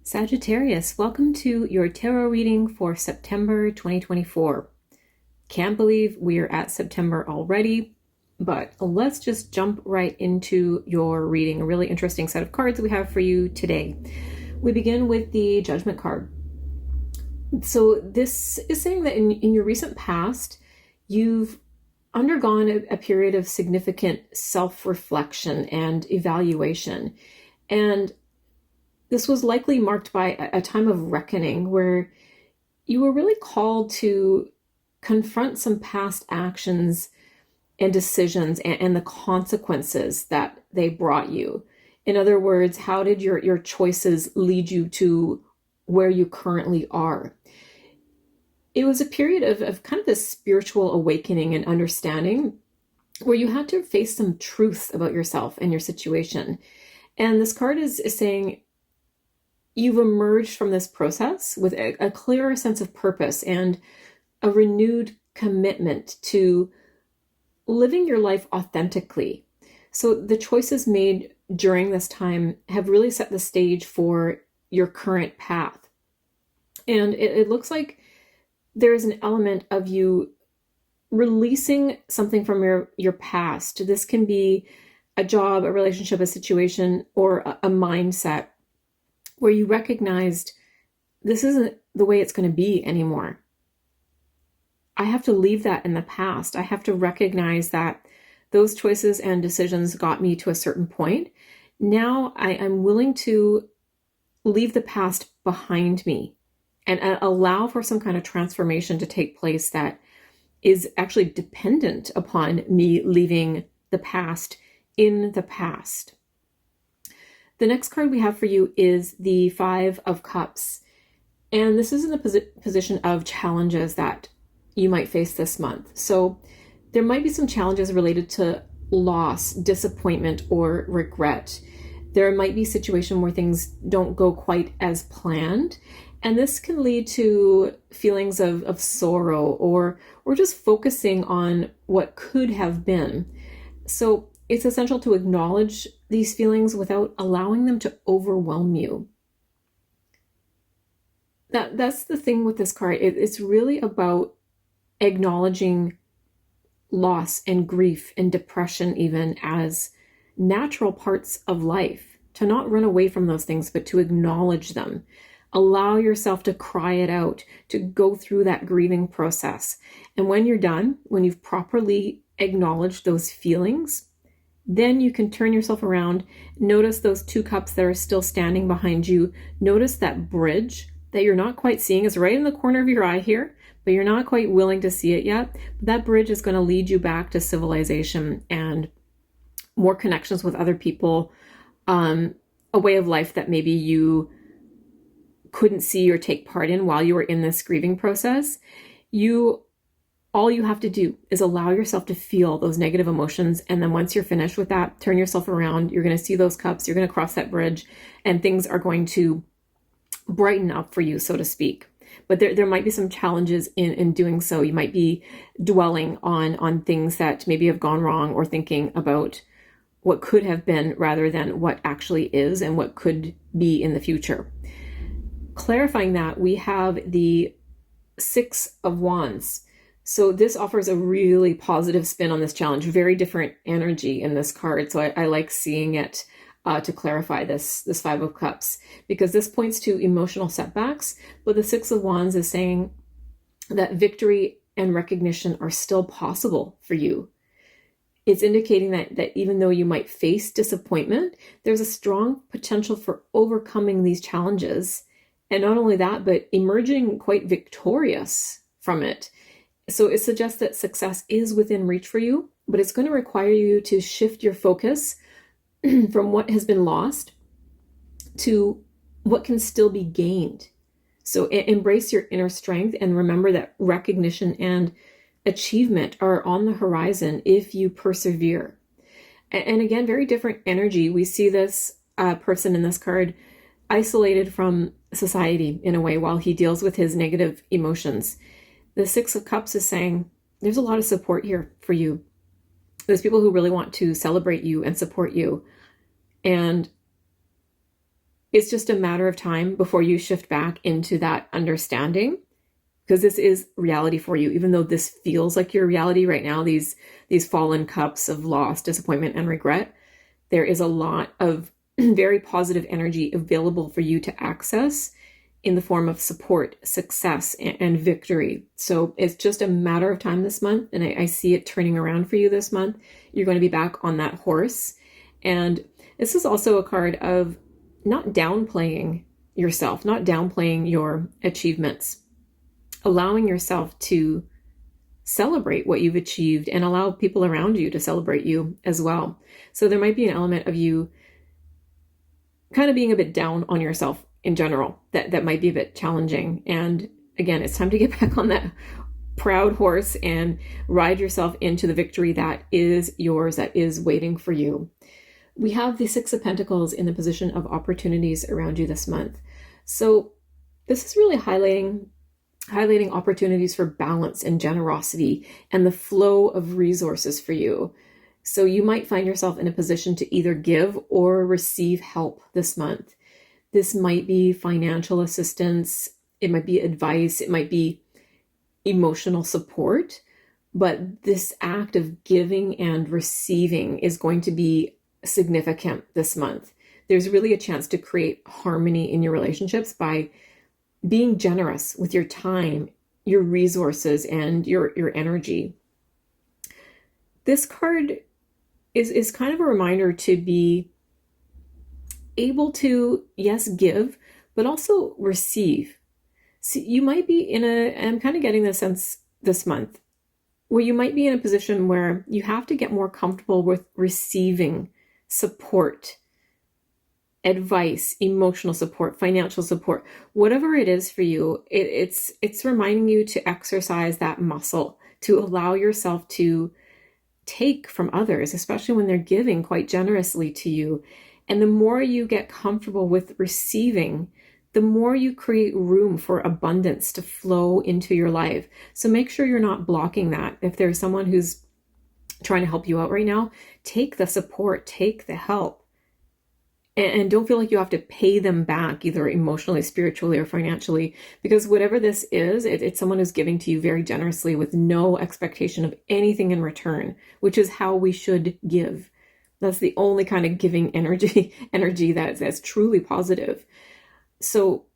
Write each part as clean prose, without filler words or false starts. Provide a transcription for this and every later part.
Sagittarius, welcome to your tarot reading for September 2024. Can't believe we are at September already, but let's just jump right into your reading. A really interesting set of cards we have for you today. We begin with the Judgment card. So this is saying that in your recent past, you've undergone a period of significant self-reflection and evaluation. And this was likely marked by a time of reckoning where you were really called to confront some past actions and decisions and the consequences that they brought you. In other words, how did your choices lead you to where you currently are? It was a period of kind of this spiritual awakening and understanding where you had to face some truths about yourself and your situation. And this card is saying, you've emerged from this process with a clearer sense of purpose and a renewed commitment to living your life authentically. So the choices made during this time have really set the stage for your current path. And it looks like there is an element of you releasing something from your past. This can be a job, a relationship, a situation, or a mindset where you recognized this isn't the way it's going to be anymore. I have to leave that in the past. I have to recognize that those choices and decisions got me to a certain point. Now I'm willing to leave the past behind me and allow for some kind of transformation to take place that is actually dependent upon me leaving the past in the past. The next card we have for you is the Five of Cups. And this is in the position of challenges that you might face this month. So there might be some challenges related to loss, disappointment, or regret. There might be a situation where things don't go quite as planned. And this can lead to feelings of sorrow or just focusing on what could have been. So it's essential to acknowledge these feelings without allowing them to overwhelm you. That's the thing with this card. It's really about acknowledging loss and grief and depression even as natural parts of life. To not run away from those things, but to acknowledge them. Allow yourself to cry it out, to go through that grieving process. And when you're done, when you've properly acknowledged those feelings, then you can turn yourself around, notice those two cups that are still standing behind you. Notice that bridge that you're not quite seeing is right in the corner of your eye here, but you're not quite willing to see it yet. But that bridge is going to lead you back to civilization and more connections with other people, a way of life that maybe you couldn't see or take part in while you were in this grieving process. All you have to do is allow yourself to feel those negative emotions. And then once you're finished with that, turn yourself around. You're going to see those cups. You're going to cross that bridge and things are going to brighten up for you, so to speak. But there might be some challenges in doing so. You might be dwelling on things that maybe have gone wrong or thinking about what could have been rather than what actually is and what could be in the future. Clarifying that, we have the Six of Wands. So this offers a really positive spin on this challenge, very different energy in this card. So I like seeing it to clarify this Five of Cups, because this points to emotional setbacks, but the Six of Wands is saying that victory and recognition are still possible for you. It's indicating that even though you might face disappointment, there's a strong potential for overcoming these challenges. And not only that, but emerging quite victorious from it. So it suggests that success is within reach for you, but it's going to require you to shift your focus from what has been lost to what can still be gained. So embrace your inner strength and remember that recognition and achievement are on the horizon if you persevere. And again, very different energy. We see this person in this card isolated from society in a way while he deals with his negative emotions. The Six of Cups is saying there's a lot of support here for you. There's people who really want to celebrate you and support you. And It's just a matter of time before you shift back into that understanding, because this is reality for you. Even though this feels like your reality right now, these fallen cups of loss, disappointment, and regret, there is a lot of very positive energy available for you to access in the form of support, success, and victory. So it's just a matter of time this month, and I see it turning around for you this month. You're going to be back on that horse. And this is also a card of not downplaying yourself, not downplaying your achievements, allowing yourself to celebrate what you've achieved and allow people around you to celebrate you as well. So there might be an element of you kind of being a bit down on yourself in general that might be a bit challenging. And again, it's time to get back on that proud horse and ride yourself into the victory that is yours, that is waiting for you. We have the Six of Pentacles in the position of opportunities around you this month. So this is really highlighting opportunities for balance and generosity and the flow of resources for you. So you might find yourself in a position to either give or receive help this month. This might be financial assistance, it might be advice, it might be emotional support, but this act of giving and receiving is going to be significant this month. There's really a chance to create harmony in your relationships by being generous with your time, your resources, and your energy. This card is kind of a reminder to be able to, yes, give, but also receive. So you might be I'm kind of getting the sense this month, where you might be in a position where you have to get more comfortable with receiving support, advice, emotional support, financial support, whatever it is for you. It's reminding you to exercise that muscle, to allow yourself to take from others, especially when they're giving quite generously to you. And the more you get comfortable with receiving, the more you create room for abundance to flow into your life. So make sure you're not blocking that. If there's someone who's trying to help you out right now, take the support, take the help. And don't feel like you have to pay them back, either emotionally, spiritually, or financially, because whatever this is, it's someone who's giving to you very generously with no expectation of anything in return, which is how we should give. That's the only kind of giving energy that's truly positive. So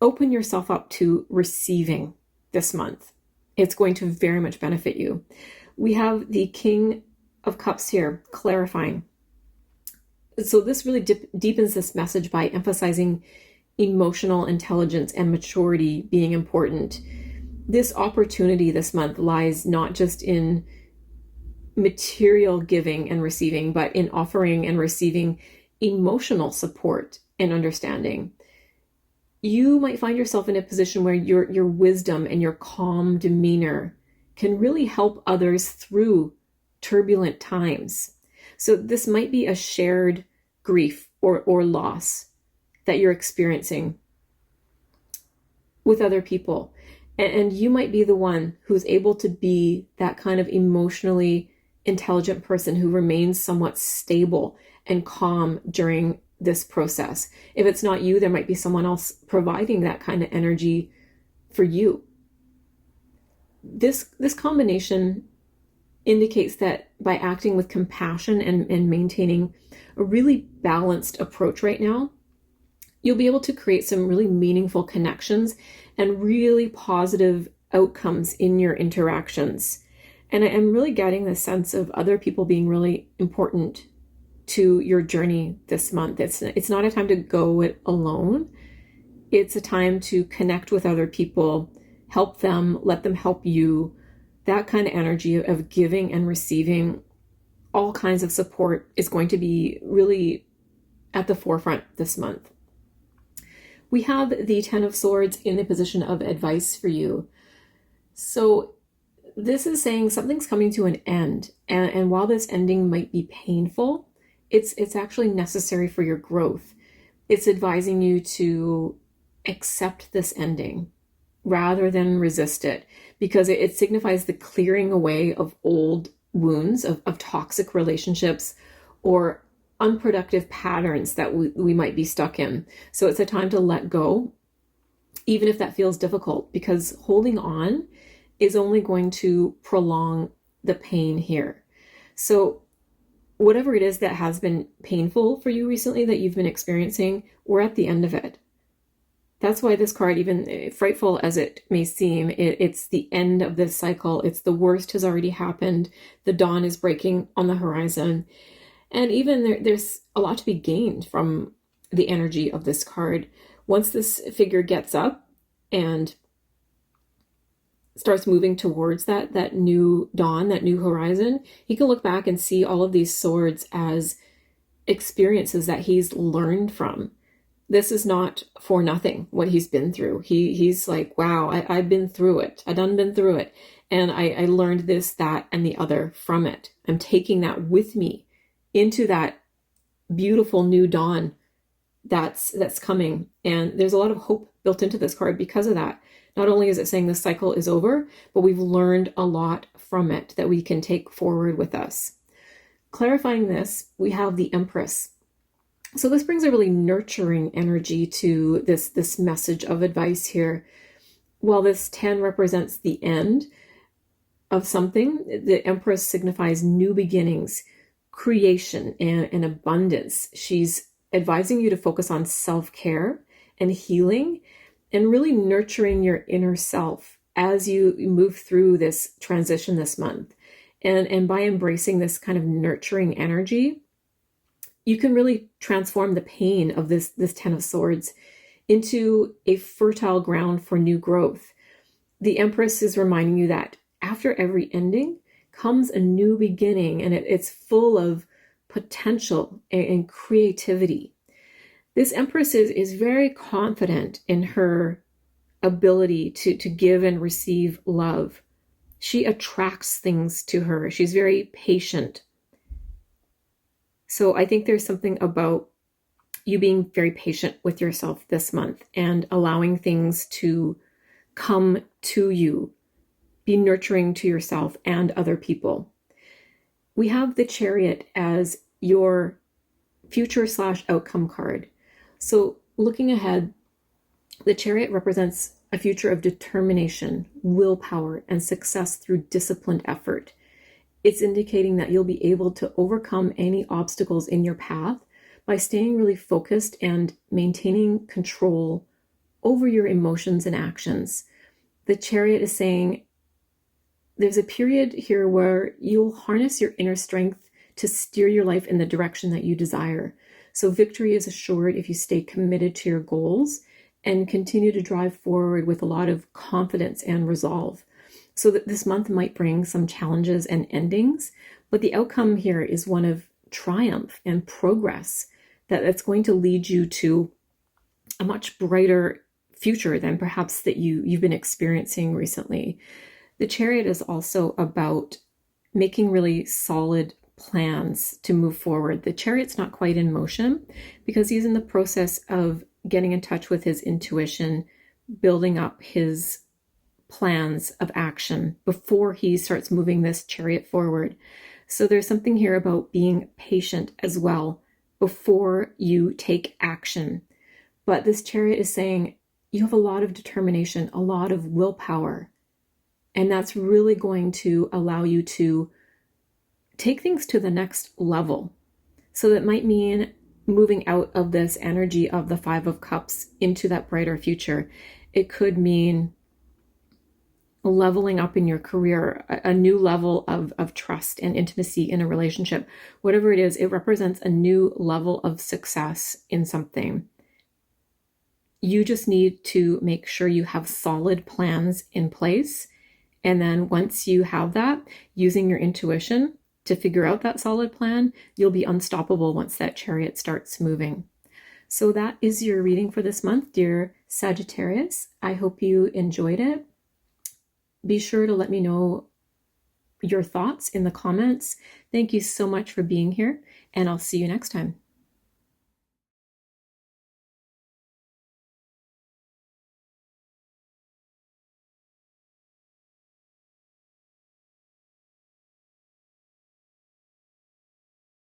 open yourself up to receiving this month. It's going to very much benefit you. We have the King of Cups here, clarifying. So this really deepens this message by emphasizing emotional intelligence and maturity being important. This opportunity this month lies not just in material giving and receiving, but in offering and receiving emotional support and understanding. You might find yourself in a position where your wisdom and your calm demeanor can really help others through turbulent times. So this might be a shared grief or loss that you're experiencing with other people. And you might be the one who's able to be that kind of emotionally intelligent person who remains somewhat stable and calm during this process. If it's not you, there might be someone else providing that kind of energy for you. This combination indicates that by acting with compassion and maintaining a really balanced approach right now, you'll be able to create some really meaningful connections and really positive outcomes in your interactions. And I'm really getting the sense of other people being really important to your journey this month. It's not a time to go it alone. It's a time to connect with other people, help them, let them help you. That kind of energy of giving and receiving all kinds of support is going to be really at the forefront this month. We have the Ten of Swords in the position of advice for you. So this is saying something's coming to an end. And while this ending might be painful, it's actually necessary for your growth. It's advising you to accept this ending rather than resist it, because it signifies the clearing away of old wounds, of toxic relationships or unproductive patterns that we might be stuck in. So it's a time to let go, even if that feels difficult, because holding on is only going to prolong the pain here. So whatever it is that has been painful for you recently that you've been experiencing, we're at the end of it. That's why this card, even frightful as it may seem, it's the end of this cycle. It's the worst has already happened. The dawn is breaking on the horizon. And even there's a lot to be gained from the energy of this card. Once this figure gets up and starts moving towards that new dawn, that new horizon, he can look back and see all of these swords as experiences that he's learned from. This is not for nothing what he's been through. He's like, wow, I've been through it. I done been through it. And I learned this, that, and the other from it. I'm taking that with me into that beautiful new dawn that's coming. And there's a lot of hope built into this card because of that. Not only is it saying the cycle is over, but we've learned a lot from it that we can take forward with us. Clarifying this, we have the Empress. So this brings a really nurturing energy to this message of advice here. While this 10 represents the end of something, the Empress signifies new beginnings, creation, and abundance. She's advising you to focus on self-care and healing and really nurturing your inner self as you move through this transition this month. And by embracing this kind of nurturing energy, you can really transform the pain of this 10 of Swords into a fertile ground for new growth. The Empress is reminding you that after every ending comes a new beginning, and it's full of potential and creativity. This Empress is very confident in her ability to give and receive love. She attracts things to her. She's very patient. So I think there's something about you being very patient with yourself this month and allowing things to come to you. Be nurturing to yourself and other people. We have the Chariot as your future/outcome card. So looking ahead, the Chariot represents a future of determination, willpower, and success through disciplined effort. It's indicating that you'll be able to overcome any obstacles in your path by staying really focused and maintaining control over your emotions and actions. The Chariot is saying there's a period here where you'll harness your inner strength to steer your life in the direction that you desire. So victory is assured if you stay committed to your goals and continue to drive forward with a lot of confidence and resolve. So that this month might bring some challenges and endings, but the outcome here is one of triumph and progress that's going to lead you to a much brighter future than perhaps that you've been experiencing recently. The Chariot is also about making really solid plans to move forward. The Chariot's not quite in motion because he's in the process of getting in touch with his intuition, building up his plans of action before he starts moving this Chariot forward. So there's something here about being patient as well before you take action. But this Chariot is saying you have a lot of determination, a lot of willpower, and that's really going to allow you to take things to the next level. So that might mean moving out of this energy of the Five of Cups into that brighter future. It could mean leveling up in your career, a new level of trust and intimacy in a relationship. Whatever it is, it represents a new level of success in something. You just need to make sure you have solid plans in place. And then once you have that, using your intuition to figure out that solid plan, you'll be unstoppable once that Chariot starts moving. So that is your reading for this month, dear Sagittarius. I hope you enjoyed it. Be sure to let me know your thoughts in the comments. Thank you so much for being here, and I'll see you next time.